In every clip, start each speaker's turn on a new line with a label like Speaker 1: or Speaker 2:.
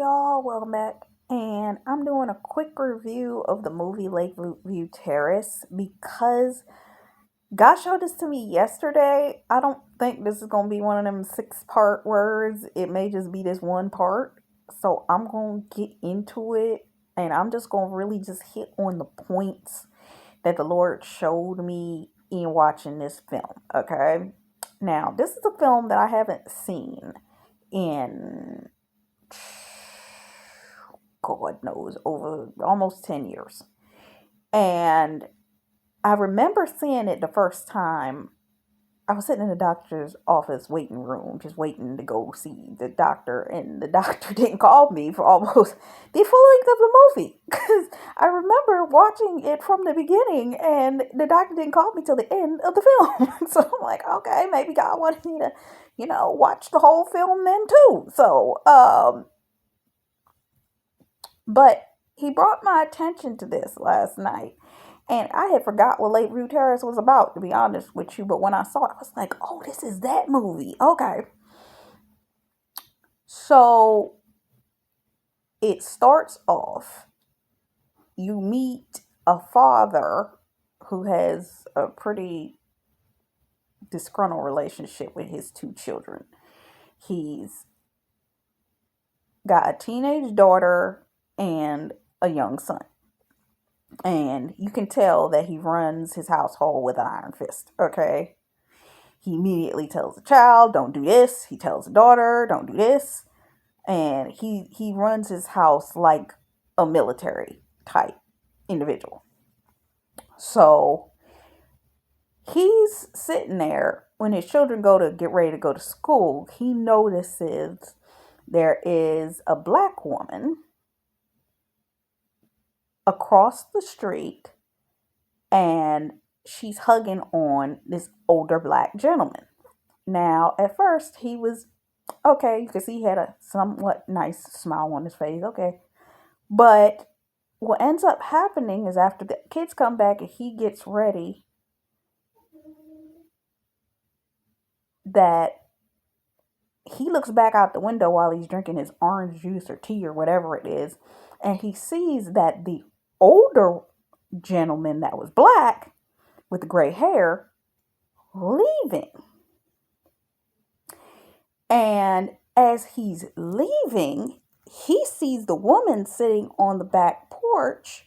Speaker 1: y'all, welcome back. And I'm doing a quick review of the movie Lakeview Terrace because God showed this to me yesterday. I don't think this is going to be one of them 6-part words. It may just be this one part. So I'm going to get into it and I'm just going to really just hit on the points that the Lord showed me in watching this film. Okay. Now, this is a film that I haven't seen in God knows, over almost 10 years. And I remember seeing it the first time. I was sitting in the doctor's office waiting room, just waiting to go see the doctor, and the doctor didn't call me for almost the full length of the movie. Because I remember watching it from the beginning, and the doctor didn't call me till the end of the film. So I'm like, okay, maybe God wanted me to, watch the whole film then too. But he brought my attention to this last night. And I had forgot what Lakeview Terrace was about, to be honest with you. But when I saw it, I was like, oh, this is that movie. Okay. So it starts off. You meet a father who has a pretty disgruntled relationship with his 2 children. He's got a teenage daughter and a young son. And you can tell that he runs his household with an iron fist, okay? He immediately tells the child, don't do this. He tells the daughter, don't do this. And he runs his house like a military type individual. So he's sitting there when his children go to get ready to go to school. He notices there is a black woman across the street, and she's hugging on this older black gentleman. Now, at first, he was okay. You could see he had a somewhat nice smile on his face. Okay. But what ends up happening is after the kids come back and he gets ready, that he looks back out the window while he's drinking his orange juice or tea or whatever it is, and he sees that the older gentleman that was black with the gray hair leaving. And as he's leaving, he sees the woman sitting on the back porch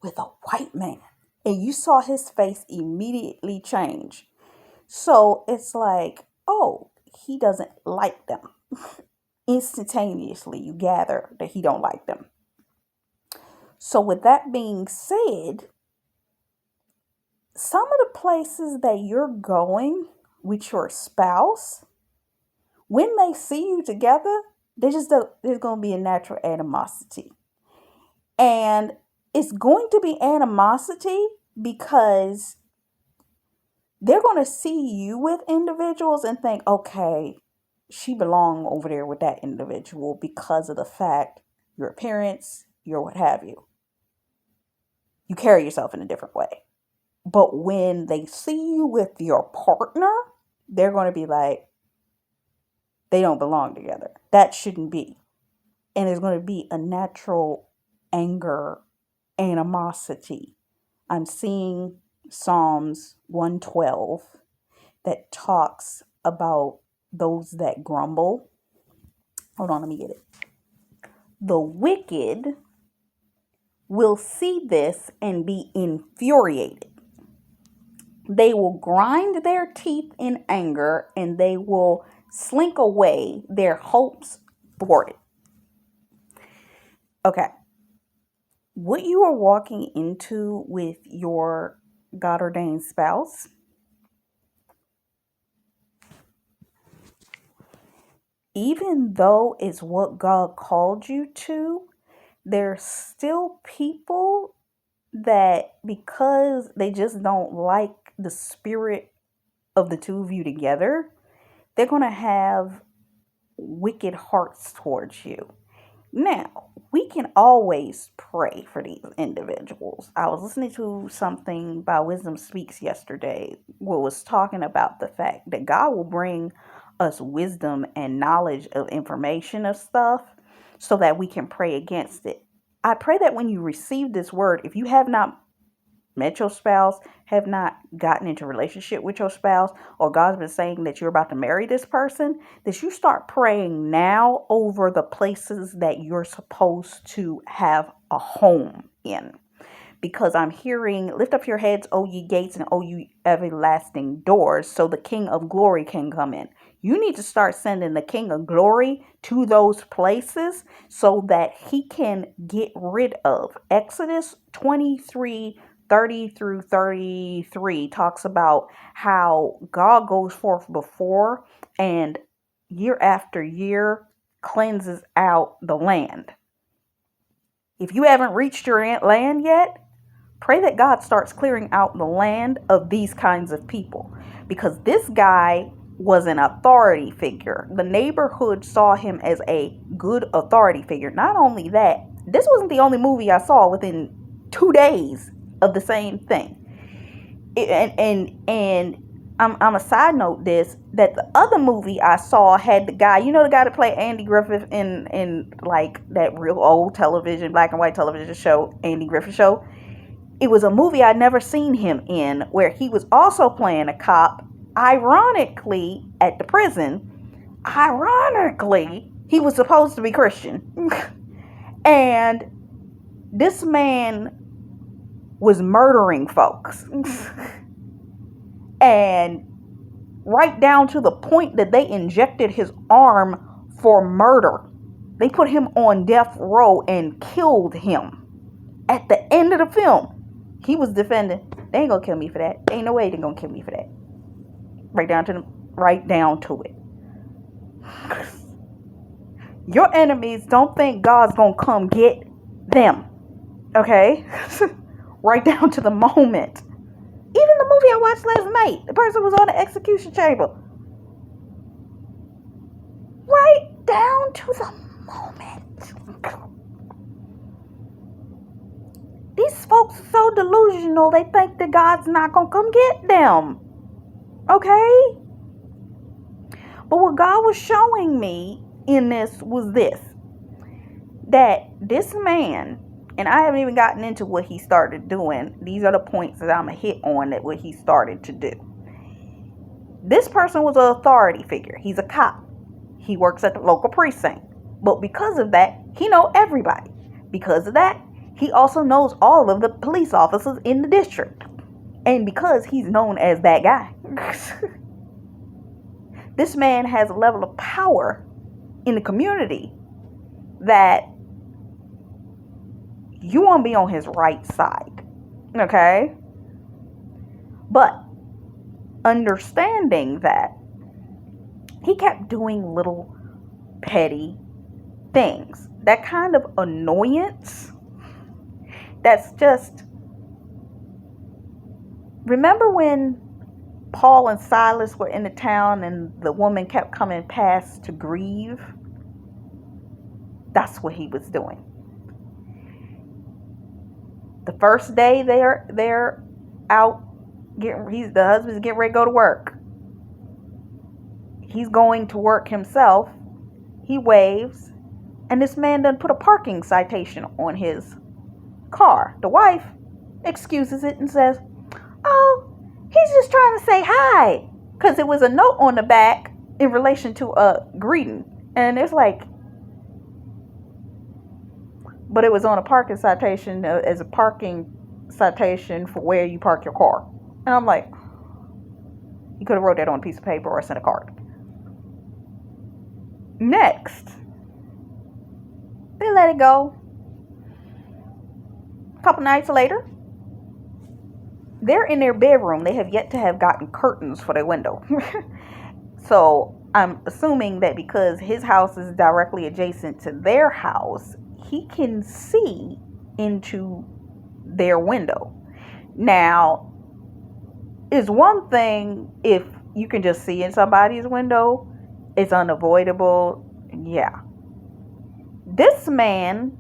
Speaker 1: with a white man. And you saw his face immediately change. So it's like, oh, he doesn't like them. Instantaneously, you gather that he don't like them. So with that being said, some of the places that you're going with your spouse, when they see you together, there's going to be a natural animosity. And it's going to be animosity because they're going to see you with individuals and think, okay, she belongs over there with that individual because of the fact your appearance, your what have you. You carry yourself in a different way. But when they see you with your partner, they're going to be like, they don't belong together. That shouldn't be. And there's going to be a natural anger, animosity. I'm seeing Psalms 112 that talks about those that grumble. Hold on, let me get it. The wicked will see this and be infuriated. They will grind their teeth in anger and they will slink away, their hopes thwarted. Okay. What you are walking into with your God ordained spouse, even though it's what God called you to, there's still people that, because they just don't like the spirit of the two of you together, they're going to have wicked hearts towards you. Now, we can always pray for these individuals. I was listening to something by Wisdom Speaks yesterday, where it was talking about the fact that God will bring us wisdom and knowledge of information of stuff. so that we can pray against it. I pray that when you receive this word, if you have not met your spouse, have not gotten into a relationship with your spouse, or God's been saying that you're about to marry this person, that you start praying now over the places that you're supposed to have a home in. Because I'm hearing, lift up your heads, O ye gates, and O ye everlasting doors, so the King of glory can come in. You need to start sending the King of glory to those places so that he can get rid of. Exodus 23:30 through 33 talks about how God goes forth before and year after year cleanses out the land. If you haven't reached your land yet, pray that God starts clearing out the land of these kinds of people, because this guy was an authority figure. The neighborhood saw him as a good authority figure. Not only that, this wasn't the only movie I saw within 2 days of the same thing. And I'm a side note this, that the other movie I saw had the guy, the guy that played Andy Griffith in like that real old television, black and white television show, Andy Griffith Show. It was a movie I'd never seen him in, where he was also playing a cop, ironically, at the prison. Ironically, he was supposed to be Christian. And this man was murdering folks. And right down to the point that they injected his arm for murder. They put him on death row and killed him. At the end of the film, he was defending, they ain't gonna kill me for that. Ain't no way they're gonna kill me for that. Right down to it. Your enemies don't think God's gonna come get them. Okay? Right down to the moment. Even the movie I watched last night, the person was on the execution chamber. Right down to the moment. These folks are so delusional, they think that God's not going to come get them. Okay? But what God was showing me in this was this. That this man, and I haven't even gotten into what he started doing. These are the points that I'm going to hit on that what he started to do. This person was an authority figure. He's a cop. He works at the local precinct. But because of that, he knows everybody. Because of that, he also knows all of the police officers in the district. And because he's known as that guy, this man has a level of power in the community that you want to be on his right side. Okay? But understanding that, he kept doing little petty things. That kind of annoyance. That's just, remember when Paul and Silas were in the town and the woman kept coming past to grieve? That's what he was doing. The first day they're out, the husband's getting ready to go to work. He's going to work himself. He waves, and this man done put a parking citation on his car. The wife excuses it and says, "Oh, he's just trying to say hi," because it was a note on the back in relation to a greeting, and it's like, but it was on a parking citation as a parking citation for where you park your car. And I'm like, you could have wrote that on a piece of paper or sent a card. Next, they let it go. A couple nights later, they're in their bedroom. They have yet to have gotten curtains for their window. So I'm assuming that because his house is directly adjacent to their house, he can see into their window. Now, it's one thing if you can just see in somebody's window. It's unavoidable. Yeah. This man,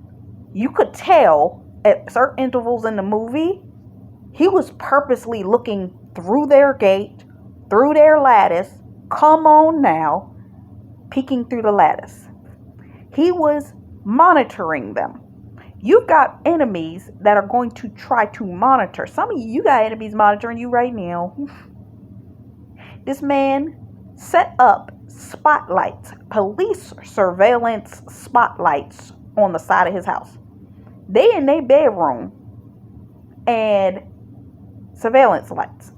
Speaker 1: you could tell at certain intervals in the movie, he was purposely looking through their gate, through their lattice. Come on now. Peeking through the lattice. He was monitoring them. You've got enemies that are going to try to monitor. Some of you got enemies monitoring you right now. This man set up spotlights, police surveillance spotlights on the side of his house. They in their bedroom and surveillance lights.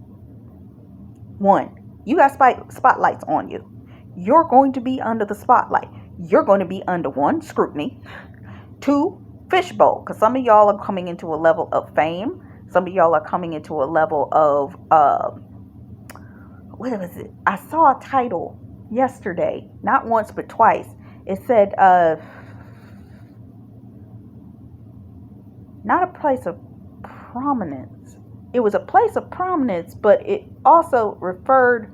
Speaker 1: One, you got spotlights on you. You're going to be under the spotlight. You're going to be under one, scrutiny. Two, fishbowl, because some of y'all are coming into a level of fame. Some of y'all are coming into a level of what was it? I saw a title yesterday, not once but twice. It said not a place of prominence. It was a place of prominence, but it also referred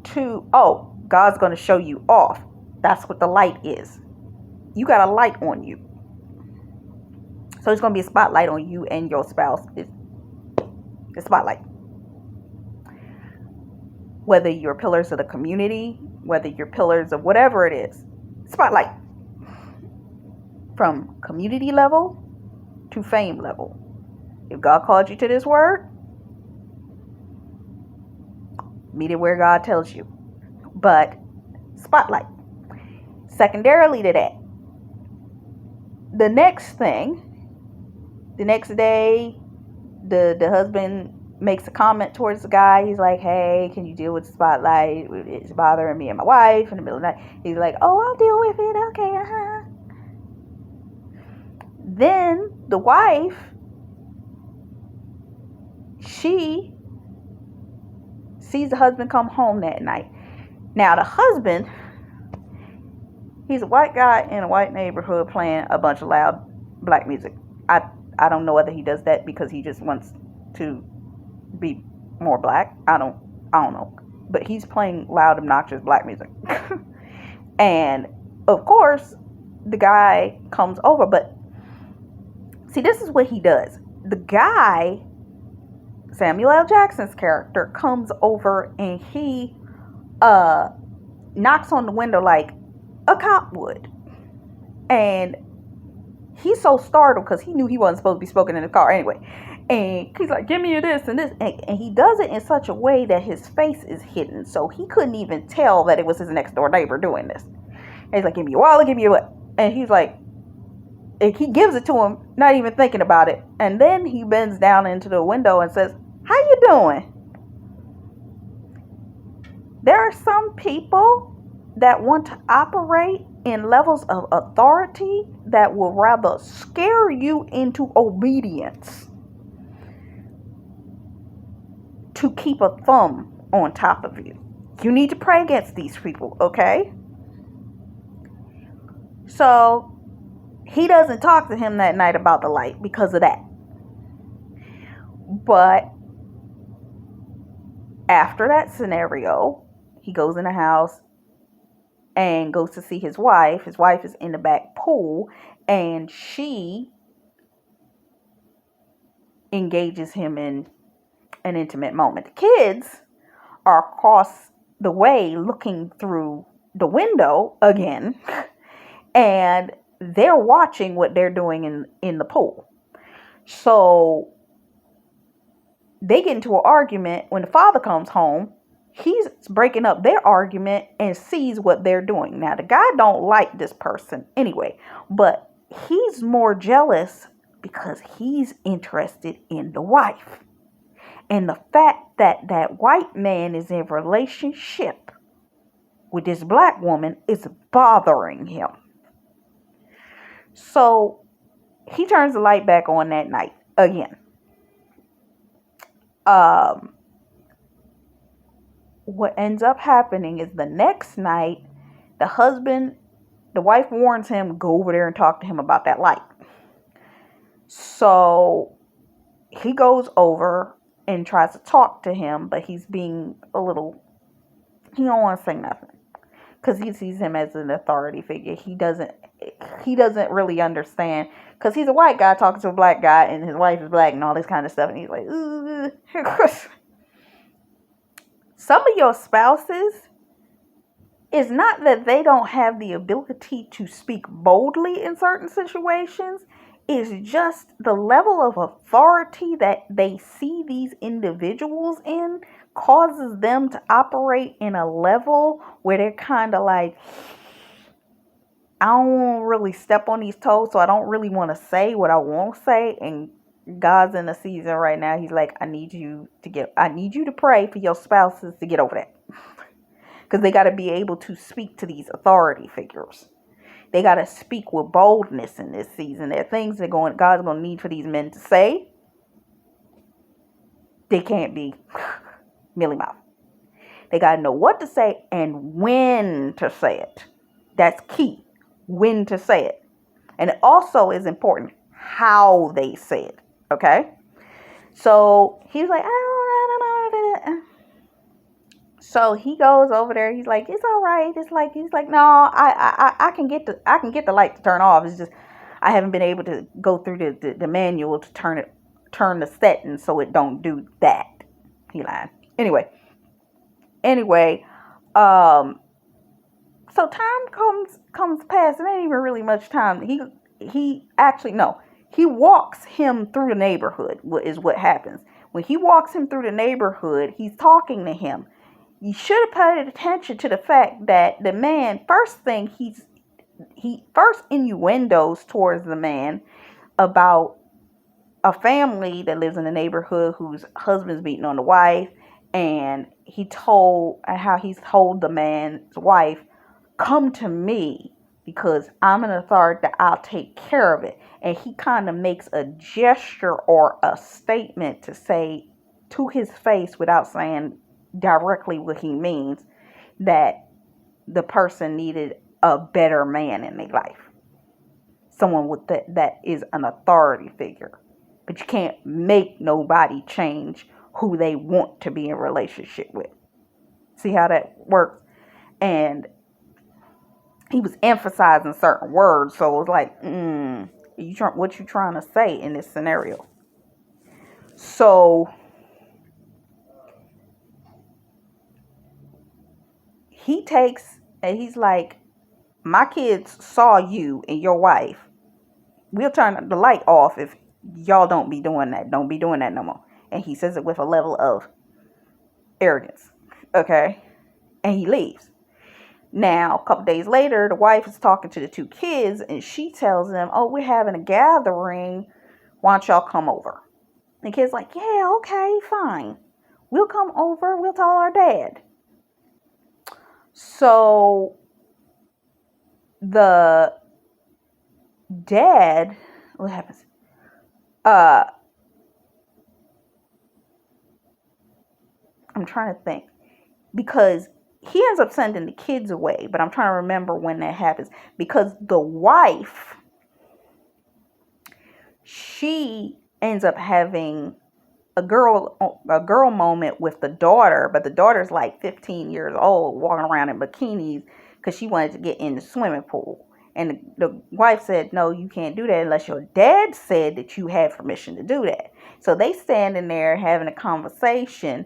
Speaker 1: to, oh, God's going to show you off. That's what the light is. You got a light on you. So it's going to be a spotlight on you and your spouse. It's the spotlight. Whether you're pillars of the community, whether you're pillars of whatever it is, spotlight. From community level to fame level. If God called you to this word, meet it where God tells you. But spotlight. Secondarily to that, the next day, the husband makes a comment towards the guy. He's like, hey, can you deal with the spotlight? It's bothering me and my wife in the middle of the night. He's like, oh, I'll deal with it. Okay, Then the wife, she sees the husband come home that night. Now, the husband, he's a white guy in a white neighborhood playing a bunch of loud black music. I don't know whether he does that because he just wants to be more black. I don't know. But he's playing loud, obnoxious black music. And, of course, the guy comes over. But, see, this is what he does. The guy, Samuel L. Jackson's character, comes over and he knocks on the window like a cop would. And he's so startled because he knew he wasn't supposed to be smoking in the car anyway. And he's like, give me this and this. And he does it in such a way that his face is hidden. So he couldn't even tell that it was his next door neighbor doing this. And he's like, give me your wallet, give me your what? And he's like, and he gives it to him, not even thinking about it. And then he bends down into the window and says, how you doing? There are some people that want to operate in levels of authority that will rather scare you into obedience to keep a thumb on top of you. You need to pray against these people, okay? So he doesn't talk to him that night about the light because of that. But after that scenario, he goes in the house and goes to see his wife. His wife is in the back pool and she engages him in an intimate moment. The kids are across the way looking through the window again, and they're watching what they're doing in the pool. So they get into an argument. When the father comes home, he's breaking up their argument and sees what they're doing. Now, the guy don't like this person anyway, but he's more jealous because he's interested in the wife. And the fact that that white man is in relationship with this black woman is bothering him. So he turns the light back on that night again. What ends up happening is the next night, the wife warns him, go over there and talk to him about that light. So he goes over and tries to talk to him, but he's being he don't want to say nothing because he sees him as an authority figure. He doesn't really understand because he's a white guy talking to a black guy and his wife is black and all this kind of stuff. And he's like, some of your spouses It's not that they don't have the ability to speak boldly in certain situations. It's just the level of authority that they see these individuals in causes them to operate in a level where they're kind of like, I don't really step on these toes, so I don't really want to say what I want to say. And God's in a season right now. He's like, I need you to pray for your spouses to get over that. Because they got to be able to speak to these authority figures. They got to speak with boldness in this season. There are things that God's going to need for these men to say. They can't be mealy mouth. They got to know what to say and when to say it. That's key. When to say it. And it also is important how they say it. Okay? So he was like, I don't know. So he goes over there. He's like, it's all right. He's like, no, I can get the light to turn off. It's just I haven't been able to go through the manual to turn the settings so it don't do that. He lied. Anyway, so time comes past. It ain't even really much time. He walks him through the neighborhood. Is what happens when he walks him through the neighborhood. He's talking to him. You should have paid attention to the fact that the man, he first innuendos towards the man about a family that lives in the neighborhood whose husband's beating on the wife, and how he's told the man's wife, come to me because I'm an authority that I'll take care of it. And he kind of makes a gesture or a statement to say to his face without saying directly what he means, that the person needed a better man in their life. Someone with that is an authority figure. But you can't make nobody change who they want to be in relationship with. See how that works? And he was emphasizing certain words, so it was like, what you trying to say in this scenario? So he takes, and he's like, my kids saw you and your wife. We'll turn the light off if y'all don't be doing that. Don't be doing that no more. And he says it with a level of arrogance. Okay? And he leaves. Now, a couple days later, the wife is talking to the two kids, and she tells them, oh, we're having a gathering. Why don't y'all come over? And the kid's like, yeah, okay, fine. We'll come over. We'll tell our dad. So the dad, what happens? I'm trying to think, because he ends up sending the kids away, but I'm trying to remember when that happens, because the wife, she ends up having a girl moment with the daughter, but the daughter's like 15 years old, walking around in bikinis because she wanted to get in the swimming pool. And the wife said, no, you can't do that unless your dad said that you had permission to do that. So they standing there having a conversation,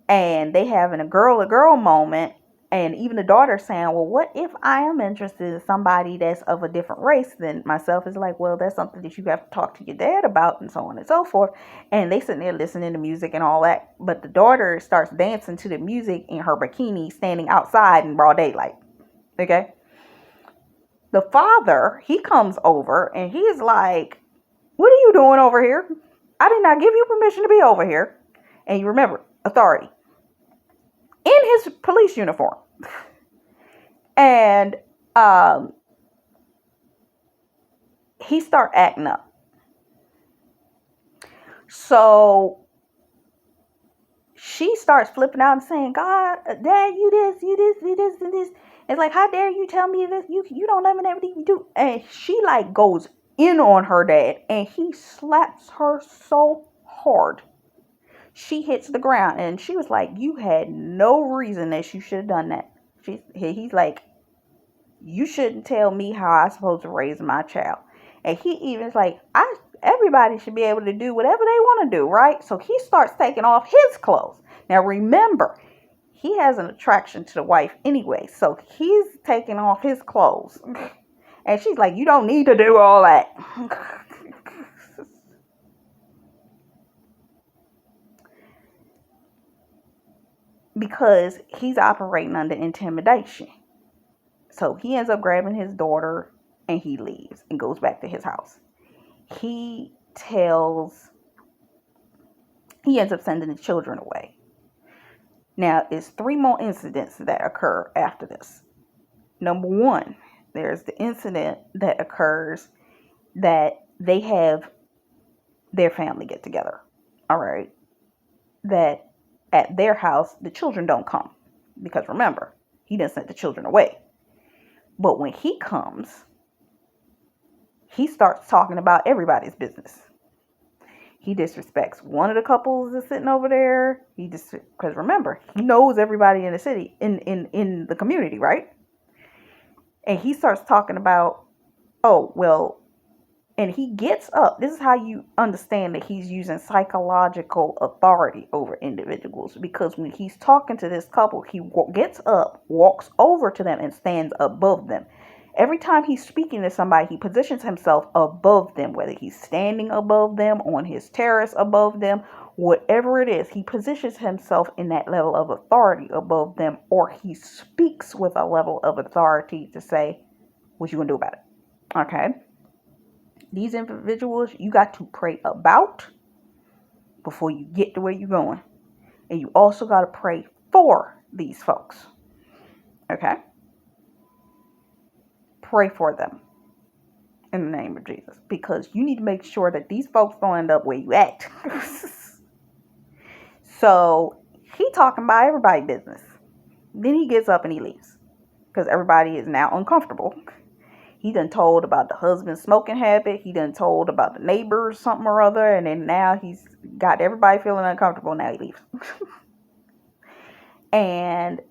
Speaker 1: and they having a girl moment. And even the daughter saying, well, what if I am interested in somebody that's of a different race than myself? Is like, well, that's something that you have to talk to your dad about, and so on and so forth. And they sitting there listening to music and all that. But the daughter starts dancing to the music in her bikini, standing outside in broad daylight. Okay. The father, he comes over and he's like, what are you doing over here? I did not give you permission to be over here. And you remember, authority. In his police uniform. And he start acting up. So she starts flipping out and saying, God, Dad, you this, and this. It's like, how dare you tell me this? You don't let me everything you do. And she like goes in on her dad, and he slaps her so hard. She hits the ground, and she was like, you had no reason that you should have done that. He's like, you shouldn't tell me how I'm supposed to raise my child. And he even is like, everybody should be able to do whatever they want to do, right? So he starts taking off his clothes. Now remember, he has an attraction to the wife anyway. So he's taking off his clothes. And she's like, you don't need to do all that. Because he's operating under intimidation. So he ends up grabbing his daughter and he leaves and goes back to his house. He ends up sending the children away. Now, it's 3 more incidents that occur after this. Number 1, there's the incident that occurs that they have their family get together. All right. That at their house, the children don't come. Because remember, he didn't send the children away. But when he comes, he starts talking about everybody's business. He disrespects one of the couples that's sitting over there. Because remember, he knows everybody in the city, in the community, right? And he starts talking about, oh, well, and he gets up. This is how you understand that he's using psychological authority over individuals. Because when he's talking to this couple, he gets up, walks over to them, and stands above them. Every time he's speaking to somebody, he positions himself above them, whether he's standing above them, on his terrace above them, whatever it is. He positions himself in that level of authority above them, or he speaks with a level of authority to say, what you gonna do about it? Okay? These individuals you got to pray about before you get to where you're going. And you also got to pray for these folks. Okay? Pray for them in the name of Jesus. Because you need to make sure that these folks don't end up where you at. So, he talking about everybody's business. Then he gets up and he leaves. Because everybody is now uncomfortable. He done told about the husband's smoking habit. He done told about the neighbors something or other. And then now he's got everybody feeling uncomfortable. Now he leaves. And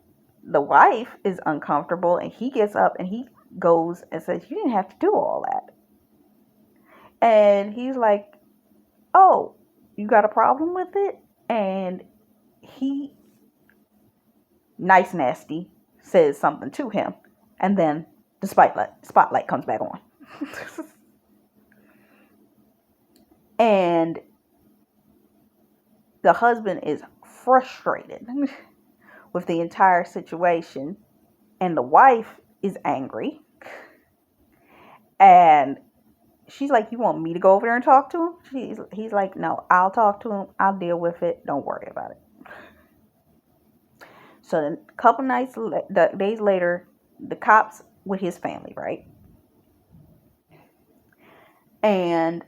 Speaker 1: the wife is uncomfortable. And he gets up and he goes and says, you didn't have to do all that. And he's like, oh, you got a problem with it? And he, nice nasty, says something to him. And then the spotlight comes back on. And the husband is frustrated with the entire situation. And the wife is angry. And she's like, you want me to go over there and talk to him? He's like, no, I'll talk to him. I'll deal with it. Don't worry about it. So then a couple days later, the cops with his family, right? And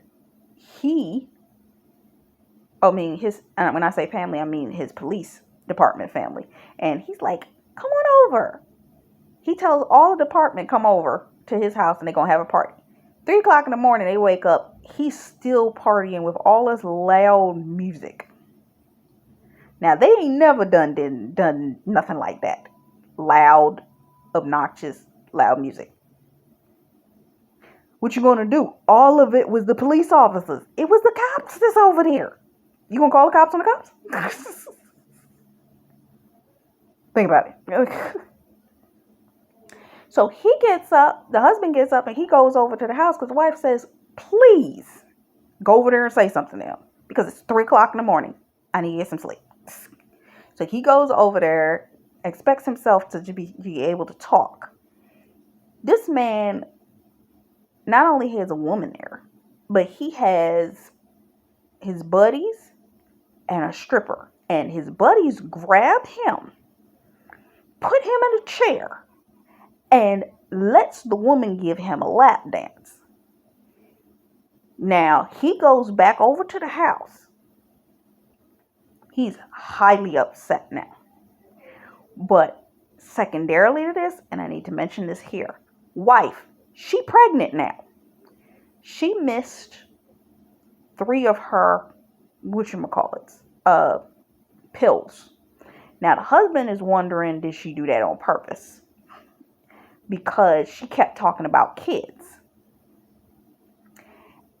Speaker 1: when I say family, I mean his police department family. And he's like, come on over. He tells all the department come over to his house and they're going to have a party. 3 o'clock in the morning, they wake up. He's still partying with all this loud music. Now, they ain't never done nothing like that. Loud, obnoxious, loud music. What you gonna do? All of it was the police officers. It was the cops that's over there. You gonna call the cops on the cops? Think about it. So he gets up, the husband gets up and he goes over to the house because the wife says, please go over there and say something to him because it's 3 o'clock in the morning. I need to get some sleep. So he goes over there, expects himself to be able to talk. This man not only has a woman there, but he has his buddies and a stripper. And his buddies grab him, put him in a chair, and lets the woman give him a lap dance. Now, he goes back over to the house. He's highly upset now. But secondarily to this, and I need to mention this here, wife, she pregnant now. She missed 3 of her, pills. Now, the husband is wondering, did she do that on purpose? Because she kept talking about kids.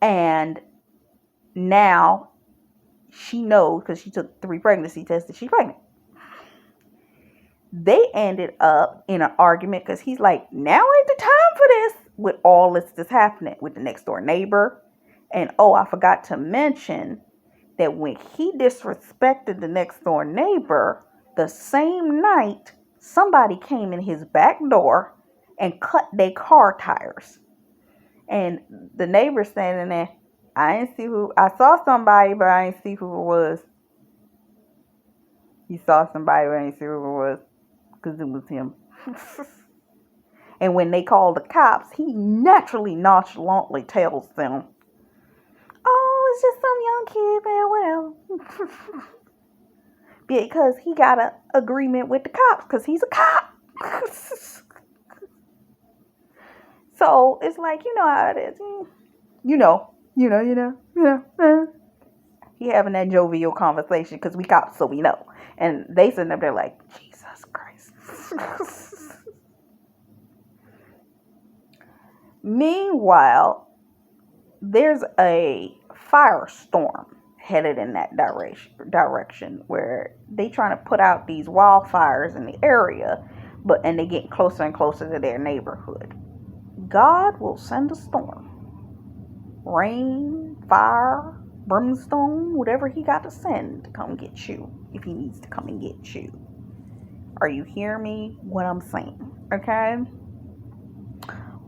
Speaker 1: And now she knows, because she took 3 pregnancy tests, that she's pregnant. They ended up in an argument because he's like, now ain't the time for this, with all this that's happening with the next door neighbor. And oh, I forgot to mention that when he disrespected the next door neighbor, the same night, somebody came in his back door and cut their car tires. And the neighbor standing there, I saw somebody, but I didn't see who it was. He saw somebody, but I didn't see who it was, because it was him. And when they called the cops, he naturally, nonchalantly tells them, oh, it's just some young kid, man, whatever. Because he got an agreement with the cops, because he's a cop. So it's like, you know how it is. You know. He having that jovial conversation because we cops, so we know. And they sitting up there like, Jesus Christ. Meanwhile, there's a firestorm headed in that direction where they trying to put out these wildfires in the area, and they get closer and closer to their neighborhood. God will send a storm. Rain, fire, brimstone, whatever he got to send to come get you, if he needs to come and get you. Are you hearing me? What I'm saying? Okay?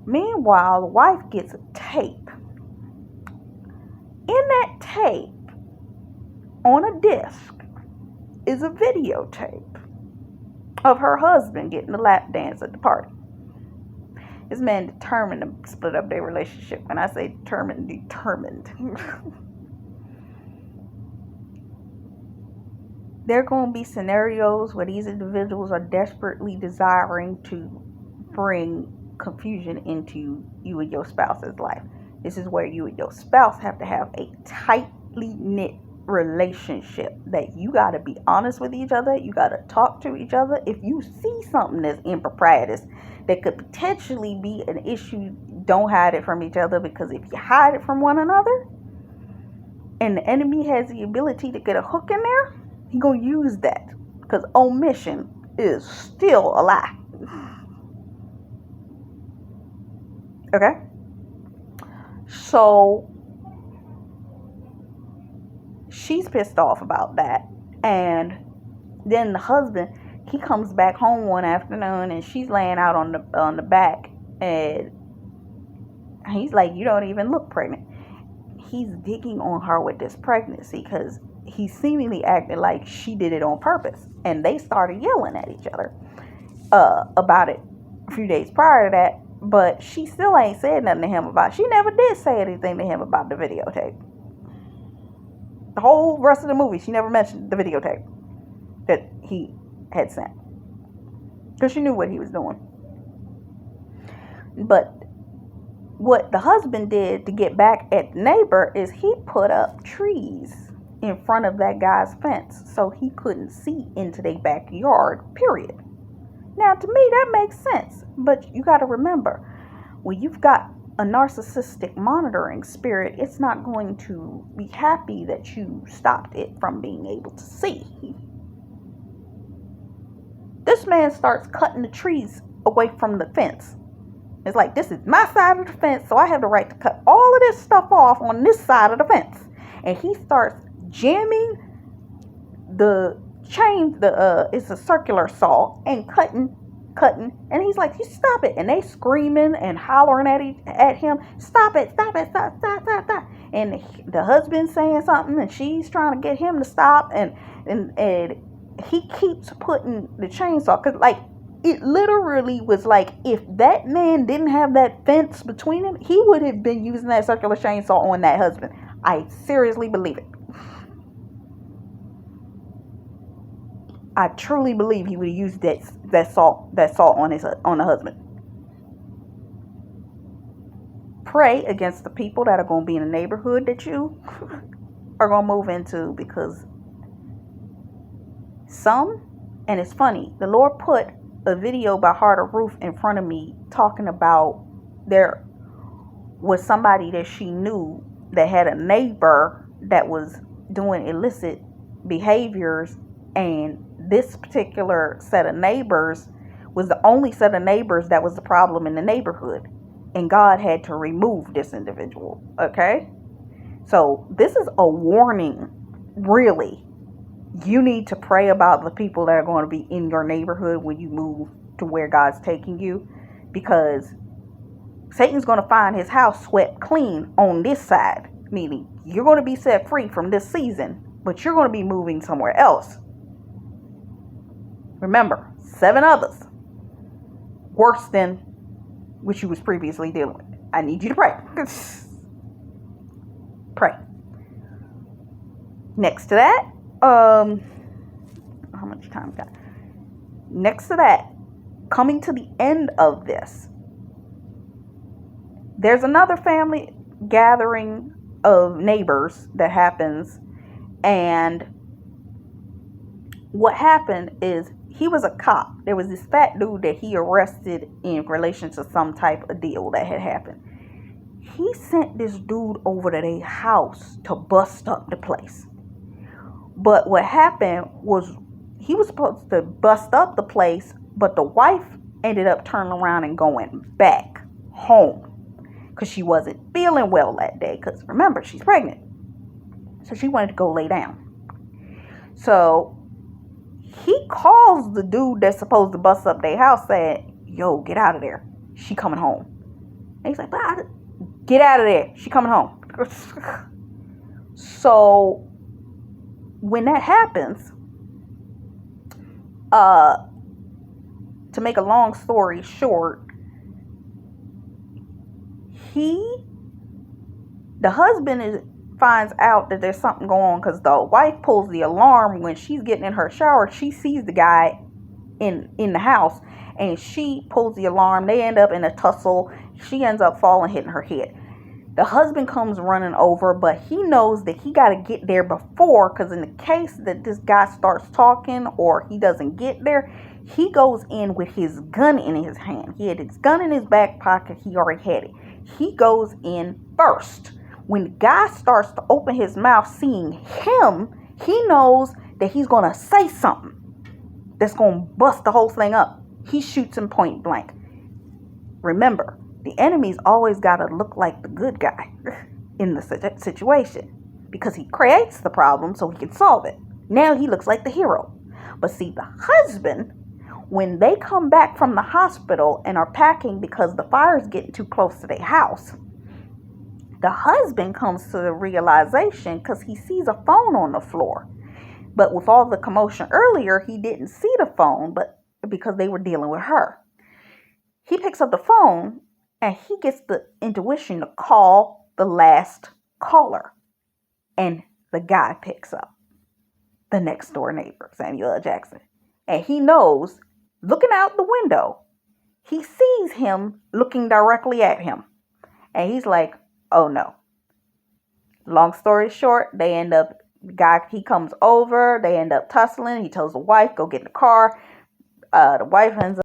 Speaker 1: Meanwhile, the wife gets a tape. In that tape, on a disc, is a videotape of her husband getting a lap dance at the party. This man determined to split up their relationship. When I say determined. There are going to be scenarios where these individuals are desperately desiring to bring confusion into you and your spouse's life. This is where you and your spouse have to have a tightly knit relationship that you got to be honest with each other. You got to talk to each other. If you see something that's improprietous that could potentially be an issue, don't hide it from each other, because if you hide it from one another and the enemy has the ability to get a hook in there, he's going to use that, because omission is still a lie. Okay? So she's pissed off about that. And then the husband, he comes back home one afternoon and she's laying out on the back, and he's like, you don't even look pregnant. He's digging on her with this pregnancy because he seemingly acted like she did it on purpose. And they started yelling at each other about it a few days prior to that. But she still ain't said nothing to him about it. She never did say anything to him about the videotape. The whole rest of the movie, she never mentioned the videotape that he had sent, because she knew what he was doing. But what the husband did to get back at the neighbor is he put up trees in front of that guy's fence so he couldn't see into their backyard, period. Now, to me, that makes sense. But you got to remember, when you've got a narcissistic monitoring spirit, it's not going to be happy that you stopped it from being able to see. This man starts cutting the trees away from the fence. It's like, this is my side of the fence, so I have the right to cut all of this stuff off on this side of the fence. And he starts jamming the chain, it's a circular saw, and cutting, and he's like, you stop it. And they screaming and hollering at him, stop it. And the husband's saying something, and she's trying to get him to stop, and he keeps putting the chainsaw, because like, it literally was like, if that man didn't have that fence between him, he would have been using that circular chainsaw on that husband. I seriously believe it. I truly believe he would have used that salt on the husband. Pray against the people that are going to be in the neighborhood that you are going to move into, because and it's funny, the Lord put a video by Heart of Ruth in front of me talking about there was somebody that she knew that had a neighbor that was doing illicit behaviors, and this particular set of neighbors was the only set of neighbors that was the problem in the neighborhood. And God had to remove this individual. Okay? So this is a warning, really. You need to pray about the people that are going to be in your neighborhood when you move to where God's taking you, because Satan's going to find his house swept clean on this side, meaning you're going to be set free from this season, but you're going to be moving somewhere else. Remember, 7 others worse than what you was previously dealing with. I need you to pray. Pray. Next to that, how much time we got? Next to that, coming to the end of this, there's another family gathering of neighbors that happens, and what happened is he was a cop. There was this fat dude that he arrested in relation to some type of deal that had happened. He sent this dude over to their house to bust up the place. But what happened was he was supposed to bust up the place, but the wife ended up turning around and going back home because she wasn't feeling well that day. Because remember, she's pregnant. So she wanted to go lay down. So he calls the dude that's supposed to bust up their house, saying, yo, get out of there. She coming home. And he's like, get out of there. She coming home. So when that happens, to make a long story short, the husband finds out that there's something going on because the wife pulls the alarm when she's getting in her shower. She sees the guy in the house, and she pulls the alarm. They end up in a tussle. She ends up falling, hitting her head. The husband comes running over, but he knows that he got to get there before, because in the case that this guy starts talking or he doesn't get there, he goes in with his gun in his hand. He had his gun in his back pocket. He already had it. He goes in first. When the guy starts to open his mouth, seeing him, he knows that he's going to say something that's going to bust the whole thing up. He shoots him point blank. Remember, the enemy's always got to look like the good guy in the situation, because he creates the problem so he can solve it. Now he looks like the hero. But see, the husband, when they come back from the hospital and are packing because the fire's getting too close to their house, the husband comes to the realization because he sees a phone on the floor. But with all the commotion earlier, he didn't see the phone, but because they were dealing with her. He picks up the phone and he gets the intuition to call the last caller. And the guy picks up, the next door neighbor, Samuel L. Jackson. And he knows, looking out the window, he sees him looking directly at him. And he's like, oh no. Long story short, he comes over, they end up tussling. He tells the wife, go get in the car. The wife ends up